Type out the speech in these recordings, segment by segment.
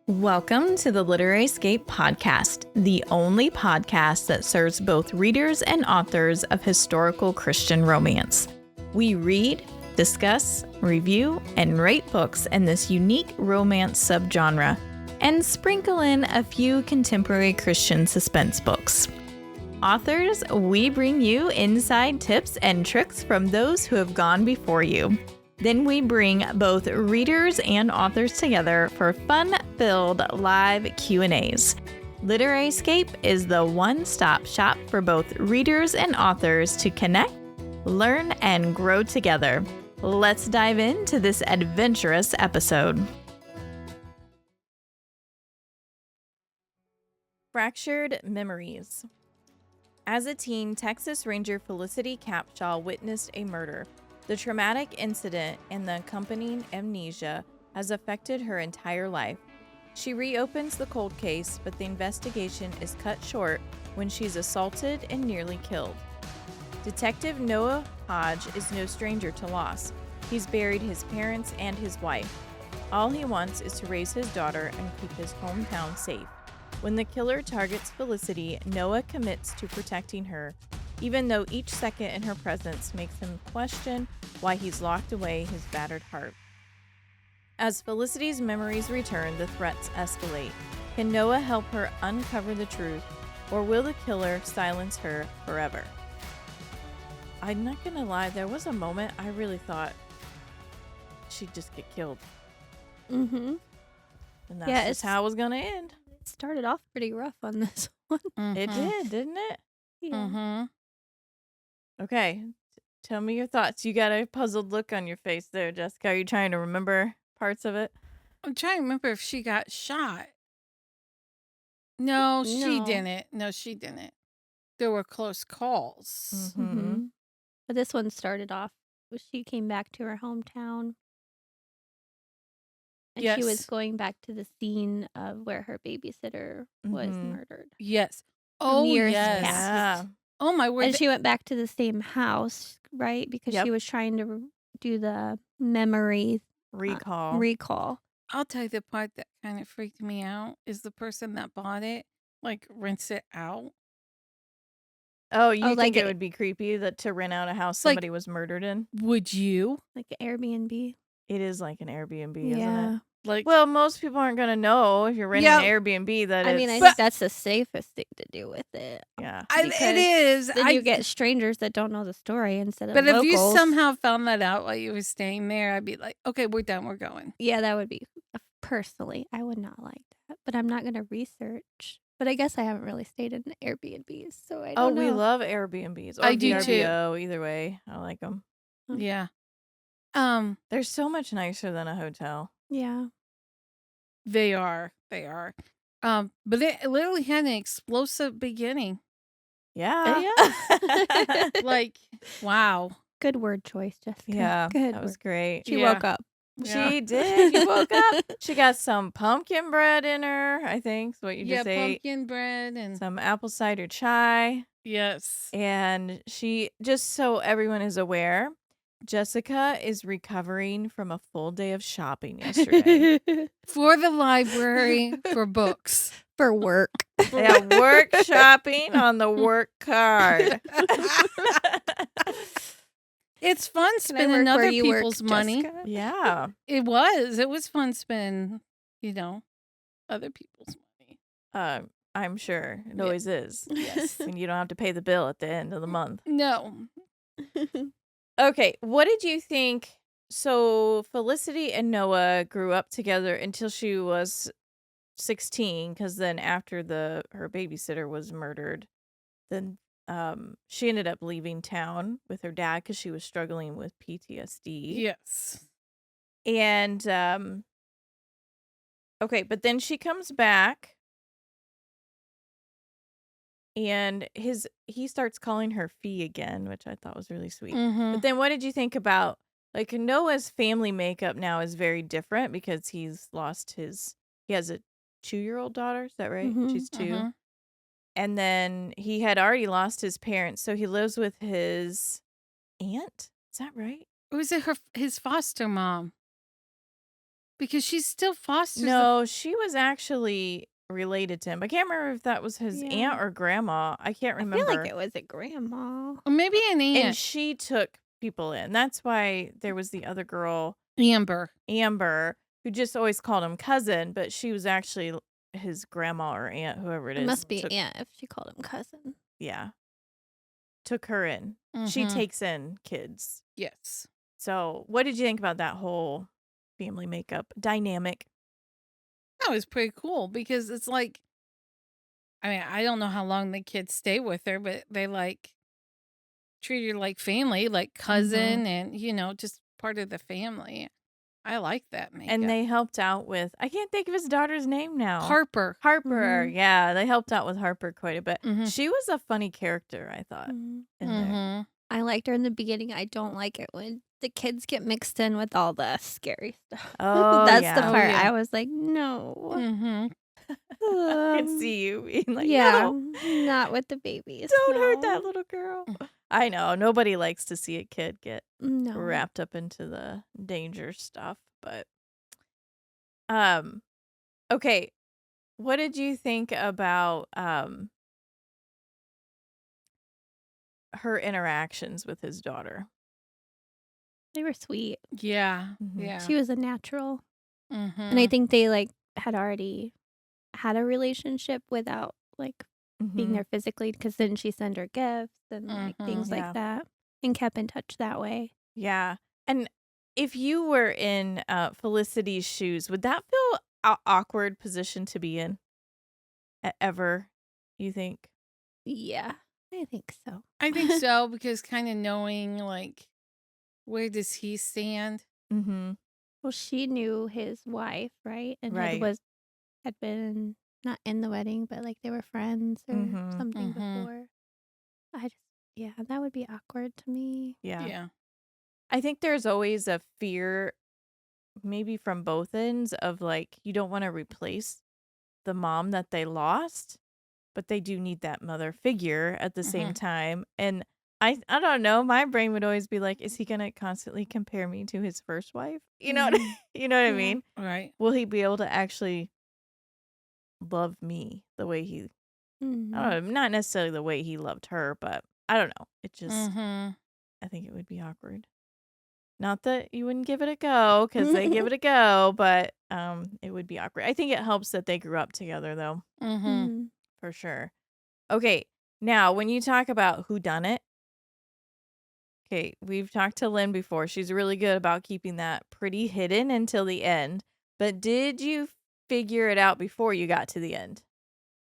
Welcome to the Literary Escape Podcast, the only podcast that serves both readers and authors of historical Christian romance. We read, discuss, review, and rate books in this unique romance subgenre, and sprinkle in a few contemporary Christian suspense books. Authors, we bring you inside tips and tricks from those who have gone before you. Then we bring both readers and authors together for fun-filled live Q&As. Literary Escape is the one-stop shop for both readers and authors to connect, learn, and grow together. Let's dive into this adventurous episode. Fractured Memories. As a teen, Texas Ranger Felicity Capshaw witnessed a murder. The traumatic incident and the accompanying amnesia has affected her entire life. She reopens the cold case, but the investigation is cut short when she's assaulted and nearly killed. Detective Noah Hodge is no stranger to loss. He's buried his parents and his wife. All he wants is to raise his daughter and keep his hometown safe. When the killer targets Felicity, Noah commits to protecting her, even though each second in her presence makes him question why he's locked away his battered heart. As Felicity's memories return, the threats escalate. Can Noah help her uncover the truth, or will the killer silence her forever? I'm not gonna lie, there was a moment I really thought she'd just get killed. Mm-hmm. And that's just how it was gonna end. It started off pretty rough on this one. Mm-hmm. It did, didn't it? Yeah. Mm-hmm. Okay, tell me your thoughts. You got a puzzled look on your face there, Jessica. Are you trying to remember parts of it? I'm trying to remember if she got shot. No, she didn't. No, she didn't. There were close calls. Mm-hmm. But this one started off when she came back to her hometown. And she was going back to the scene of where her babysitter was murdered. Yes. Oh, years yes. past. Yeah. Oh, my word. And she went back to the same house, right? Because she was trying to do the memory recall. I'll tell you the part that kind of freaked me out is the person that bought it, rents it out. Oh, you think it would be creepy to rent out a house somebody was murdered in? Would you? Like an Airbnb? It is like an Airbnb, isn't it? Well, most people aren't going to know if you're renting an Airbnb that I think that's the safest thing to do with it. Yeah. It is. Then you get strangers that don't know the story instead of But locals. if you somehow found that out while you were staying there, I'd be like, okay, we're done. We're going. Yeah, that would be, personally, I would not like that. But I'm not going to research. But I guess I haven't really stayed in Airbnbs, so I don't know. We love Airbnbs. Or I do VRBO, too. Either way, I like them. Yeah. They're so much nicer than a hotel. Yeah. They are. But it literally had an explosive beginning. Yeah. Wow. Good word choice, Jessica. Yeah, Good that was great. She woke up. She did. You woke up. She got some pumpkin bread in her, I think. Is what you just ate. Yeah, pumpkin bread and some apple cider chai. Yes. And she, just so everyone is aware, Jessica is recovering from a full day of shopping yesterday. For the library, for books. For work. Yeah, work shopping on the work card. It's fun spending other people's money. Jessica? Yeah. It was fun spending, other people's money. I'm sure. It always is. Yes. And you don't have to pay the bill at the end of the month. No. Okay, what did you think? So Felicity and Noah grew up together until she was 16, because then after her babysitter was murdered, then she ended up leaving town with her dad because she was struggling with PTSD. Yes. And okay, but then she comes back. And he starts calling her Fee again, which I thought was really sweet. Mm-hmm. But then what did you think about, Noah's family makeup now is very different because he has a 2-year-old daughter. Is that right? Mhm. She's 2. Mhm. And then he had already lost his parents. So he lives with his aunt. Is that right? Or was it his foster mom? because she still fosters the. No, she was actually related to him. I can't remember if that was his Yeah. aunt or grandma. I can't I feel remember. like it was a grandma. Or maybe an And aunt. she took people in. That's why there was the other girl, Amber. who just always called him cousin, but she was actually his grandma or aunt, whoever it It is. must be took, aunt if she called him cousin. Yeah. Took her in. She Mhm. takes in kids. Yes. So, what did you think about that whole family makeup dynamic? That was pretty cool because it's like, I mean, I don't know how long the kids stay with her, but they like treat her like family, like cousin, and just part of the family. I like that makeup. And they helped out with, I can't think of his daughter's name now. Harper. Harper. Mhm. Yeah, they helped out with Harper quite a bit. Mhm. She was a funny character, I thought, Mhm. in there. Mhm. I liked her in the beginning. I don't like it when the kids get mixed in with all the scary stuff. Oh, That's yeah. the Oh, part yeah. I was like, no. Mhm. I could see you being like, yeah, no, not with the babies. don't hurt no. that little girl. Mm. I know. Nobody likes to see a kid get No. wrapped up into the danger stuff, but okay. What did you think about her interactions with his daughter? They were sweet. Yeah. Mhm. Yeah. She was a natural. Mhm. And I think they had already had a relationship without being Mhm. there physically, because then she sent her gifts and things Yeah. like that and kept in touch that way. Yeah. And if you were in Felicity's shoes, would that feel awkward position to be in ever, you think? Yeah, I think so. I think so because kind of knowing like where does he stand? Mm-hmm. Well, she knew his wife, right? And Right. had been not in the wedding, but they were friends or Mhm. something Mhm. before. Yeah, that would be awkward to me. Yeah. Yeah. I think there's always a fear, maybe from both ends, of you don't want to replace the mom that they lost, but they do need that mother figure at the same time. And I don't know, my brain would always be like, is he gonna constantly compare me to his first wife? You know what Mhm. you know what I Yeah. mean? Right. Will he be able to actually love me the way he I Mhm. don't know, not necessarily the way he loved her, but I don't know. It just Mhm. I think it would be awkward. Not that you wouldn't give it a go, because they give it a go, but it would be awkward. I think it helps that they grew up together, though, Mhm. Mhm. for sure. Okay, now when you talk about who done it, okay, we've talked to Lynn before. She's really good about keeping that pretty hidden until the end. But did you figure it out before you got to the end?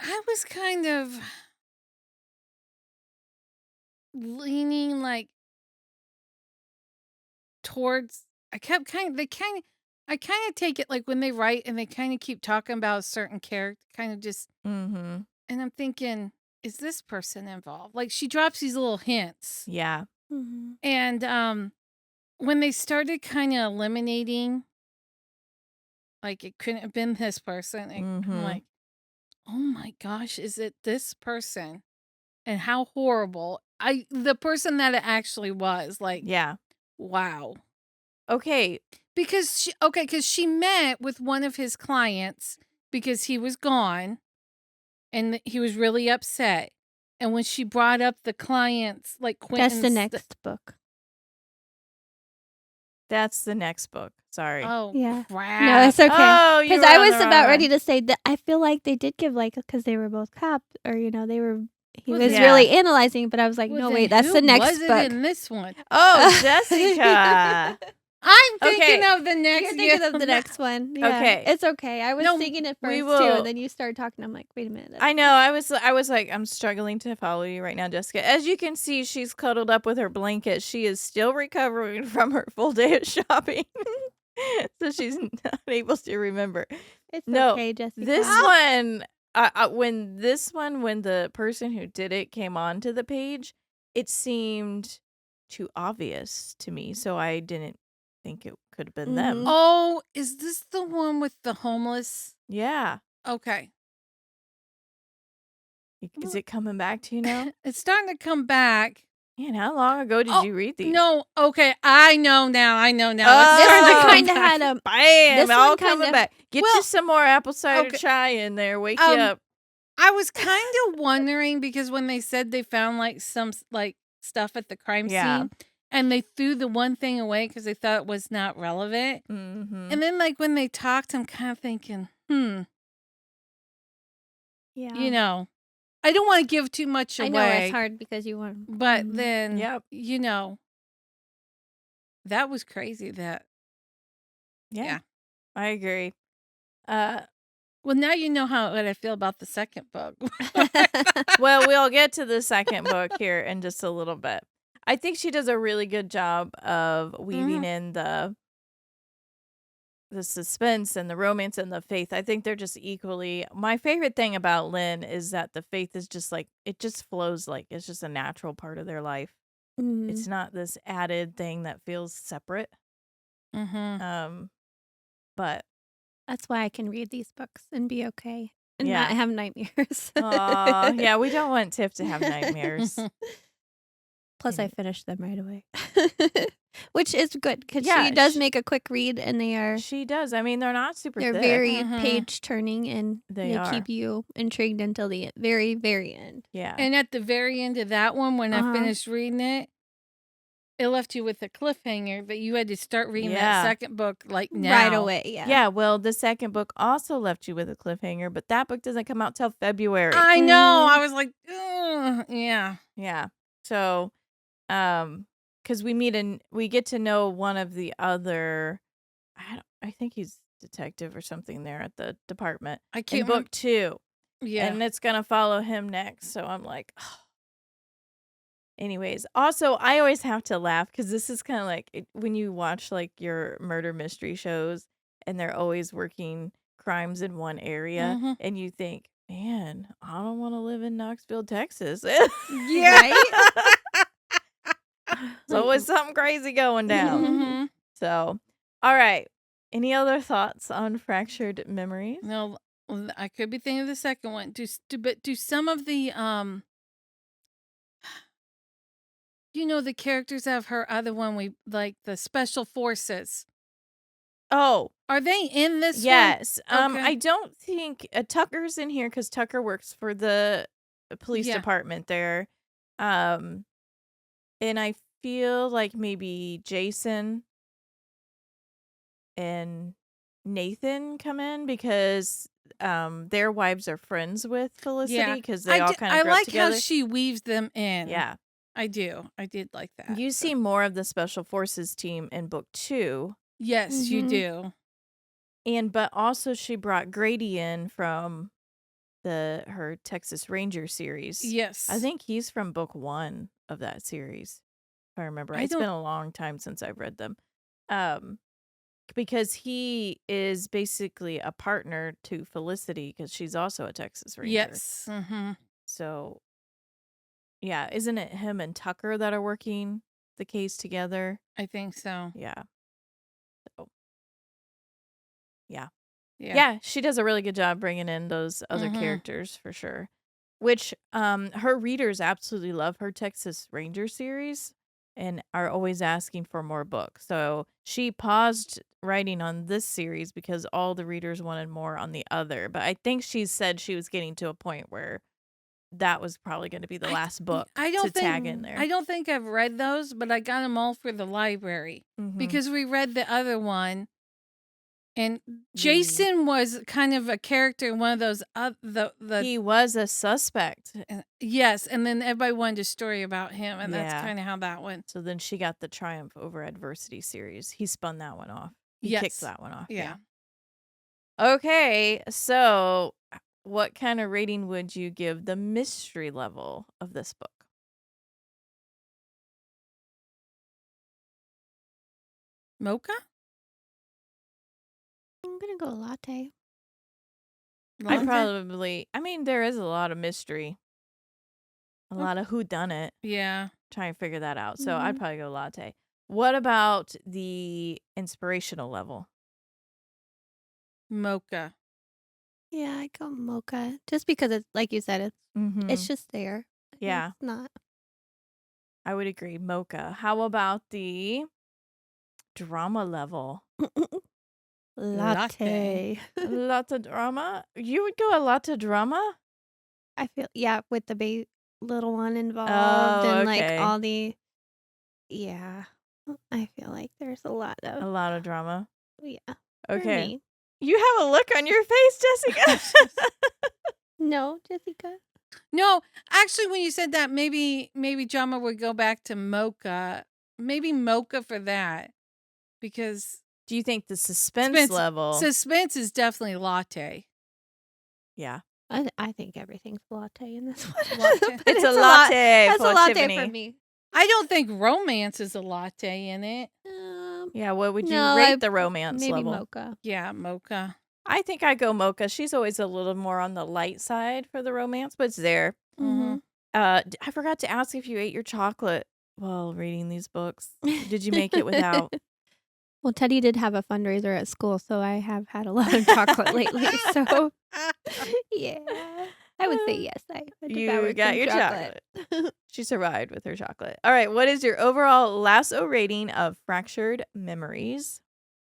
I was kind of leaning towards I kept kind of they kind of I kind of take it like when they write and they kind of keep talking about a certain character kind of just Mm-hmm. and I'm thinking is this person involved? Like she drops these little hints. Yeah. Mhm. And when they started kind of eliminating like it couldn't have been this person, I'm Mm-hmm. like, "Oh my gosh, is it this person?" And how horrible. The person that it actually was, like, Yeah. wow. Okay. Because she met with one of his clients because he was gone and he was really upset. And when she brought up the clients, like Quentin's. That's the next book. That's the next book. Sorry. Oh, Yeah. crap. No, it's okay. Oh, you Because were I on was the wrong about one. ready to say that I feel like they did give because they were both cops, or he Well, was then- really analyzing, but I was like, Well, no, then wait, that's who the next was it book. in this one? Oh, Jessica. I'm thinking Okay. of the next. You're thinking of the next one. Yeah. Okay. It's okay. I was No, thinking it we first too, will- and then you started talking. I'm like, wait a minute. I know. I was like, I'm struggling to follow you right now, Jessica. As you can see, she's cuddled up with her blanket. She is still recovering from her full day of shopping. So she's not able to remember. It's No, okay, Jessica. This one, when the person who did it came onto the page, it seemed too obvious to me. So I didn't think it could have been them. Mhm. Oh, is this the one with the homeless? Yeah. Okay. Is it coming back to you now? It's starting to come back. Man, how long ago did Oh, you read these? no. Okay. I know now. It's This starting to one come kind of back. had a. Bam! This All one coming kinda- back. Get Well, you some more apple cider okay. chai in there. Wake you up. I was kind of wondering because when they said they found like some like stuff at the crime Yeah. scene and they threw the one thing away because they thought it was not relevant. Mm-hmm. And then like when they talked, I'm kind of thinking, Yeah. you know, I don't want to give too much I away. know it's hard because you want. But Mhm. then, Yep. you know, that was crazy that. Yeah. I agree. Well, now you know what I feel about the second book. Well, we'll get to the second book here in just a little bit. I think she does a really good job of weaving in the suspense and the romance and the faith. I think they're just equally. My favorite thing about Lynn is that the faith is just like it just flows like it's just a natural part of their life. Mhm. It's not this added thing that feels separate. Mm-hmm. But That's why I can read these books and be okay and Yeah. not have nightmares. yeah, we don't want Tiff to have nightmares. Plus, I Anyway. finished them right away, which is good because Yeah, she does make a quick read, and She does. I mean, they're not super they're thick. very Mhm. page turning, and They are. keep you intrigued until the very, very end. Yeah. And at the very end of that one, when I Uh-huh. finished reading it, it left you with a cliffhanger that you had to start reading Yeah. that second book like now. Right away, yeah. Yeah, well, the second book also left you with a cliffhanger, but that book doesn't come out till February. I know. Mhm. I was like, ugh, yeah. Yeah. So, because we get to know one of the other. I think he's detective or something there at the department I in can't book 2, Yeah. and it's gonna follow him next. So I'm like, oh. Anyways, also I always have to laugh because this is kind of like when you watch like your murder mystery shows and they're always working crimes in one area, Mhm. and you think, man, I don't want to live in Knoxville, Texas. Yeah. There's always something crazy going down. Mhm. So, all right. Any other thoughts on Fractured Memories? No, I could be thinking of the second one. But do some of the the characters of her other one we like the special forces. Oh, Are they in this one? yes. Okay. I don't think Tucker's in here because Tucker works for the police Yeah. department there. And I feel like maybe Jason and Nathan come in because their wives are friends with Felicity because they all kind of I grew up like together. how she weaves them in. Yeah. I do. I did like that. You so. see more of the special forces team in book 2. Yes, you Mhm. do. But also she brought Grady in from her Texas Ranger series. Yes. I think he's from book 1 of that series. If I remember. I It's been don't- a long time since I've read them. Because he is basically a partner to Felicity because she's also a Texas Ranger. Yes. Mm-hmm. So, yeah, isn't it him and Tucker that are working the case together? I think so. Yeah. So, Yeah. yeah, she does a really good job bringing in those other Mhm. characters for sure. Which her readers absolutely love her Texas Ranger series and are always asking for more books. So she paused writing on this series because all the readers wanted more on the other. But I think she said she was getting to a point where that was probably going to be the last book to tag in there. I don't think I've read those, but I got them all for the library Mhm. because we read the other one. And Jason was kind of a character in one of those He was a suspect. Yes, and then everybody wanted a story about him, and that's Yeah. kind of how that went. So then she got the Triumph Over Adversity series. He spun that one off. He Yes. kicked that one off. Yeah. Okay, so what kind of rating would you give the mystery level of this book? Mocha? I'm gonna go latte. I mean, there is a lot of mystery. A lot of whodunit. Yeah. Trying to figure that out. So I'd Mhm. probably go latte. What about the inspirational level? Mocha. Yeah, I go mocha just because it's like you said, it's Mm-hmm. it's just there. Yeah. It's not. I would agree. Mocha. How about the drama level? Latte. Lot of drama? You would go a lot of drama? I feel, yeah, with the little one involved Oh, and okay. like all the, yeah, I feel like there's a lot A of, lot of drama. yeah. For Okay. me. You have a look on your face, Jessica. No, Jessica. No, actually, when you said that, maybe drama would go back to mocha. Maybe mocha for that, because Do you think the suspense level? suspense is definitely latte. Yeah. I think everything's latte in this one. Latte. But It's a latte That's for a latte Tiffany. for me. I don't think romance is a latte in it. Yeah, what would you No, rate the romance maybe level? mocha. Yeah, mocha. I think I go mocha. She's always a little more on the light side for the romance, but it's there. Mm-hmm. I forgot to ask if you ate your chocolate while reading these books. Did you make it without? Well, Teddy did have a fundraiser at school, so I have had a lot of chocolate lately. So, yeah, I would say yes. I You devoured got some your chocolate. She survived with her chocolate. All right, what is your overall lasso rating of Fractured Memories?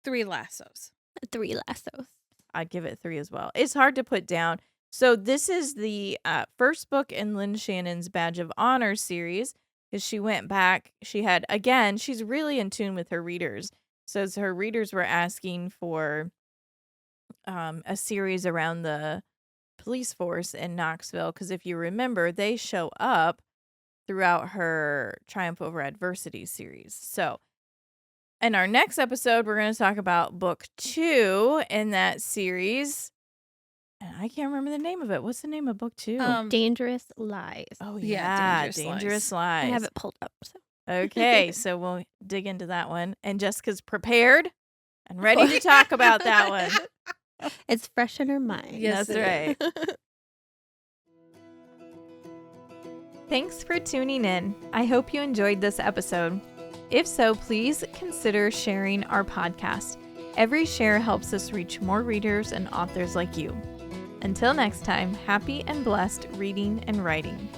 3 lassos. 3 lassos. I'd give it 3 as well. It's hard to put down. So this is the first book in Lynn Shannon's Badge of Honor series, because she went back. She had, again, she's really in tune with her readers. So as her readers were asking for a series around the police force in Knoxville, because if you remember, they show up throughout her Triumph Over Adversity series. So in our next episode, we're going to talk about book 2 in that series. And I can't remember the name of it. What's the name of book 2? Dangerous Lies. Oh, yeah, yeah. Dangerous Lies. I have it pulled up. So. Okay, so we'll dig into that one. And Jessica's prepared and ready to talk about that one. It's fresh in her mind. Yes, That's right. Thanks for tuning in. I hope you enjoyed this episode. If so, please consider sharing our podcast. Every share helps us reach more readers and authors like you. Until next time, happy and blessed reading and writing.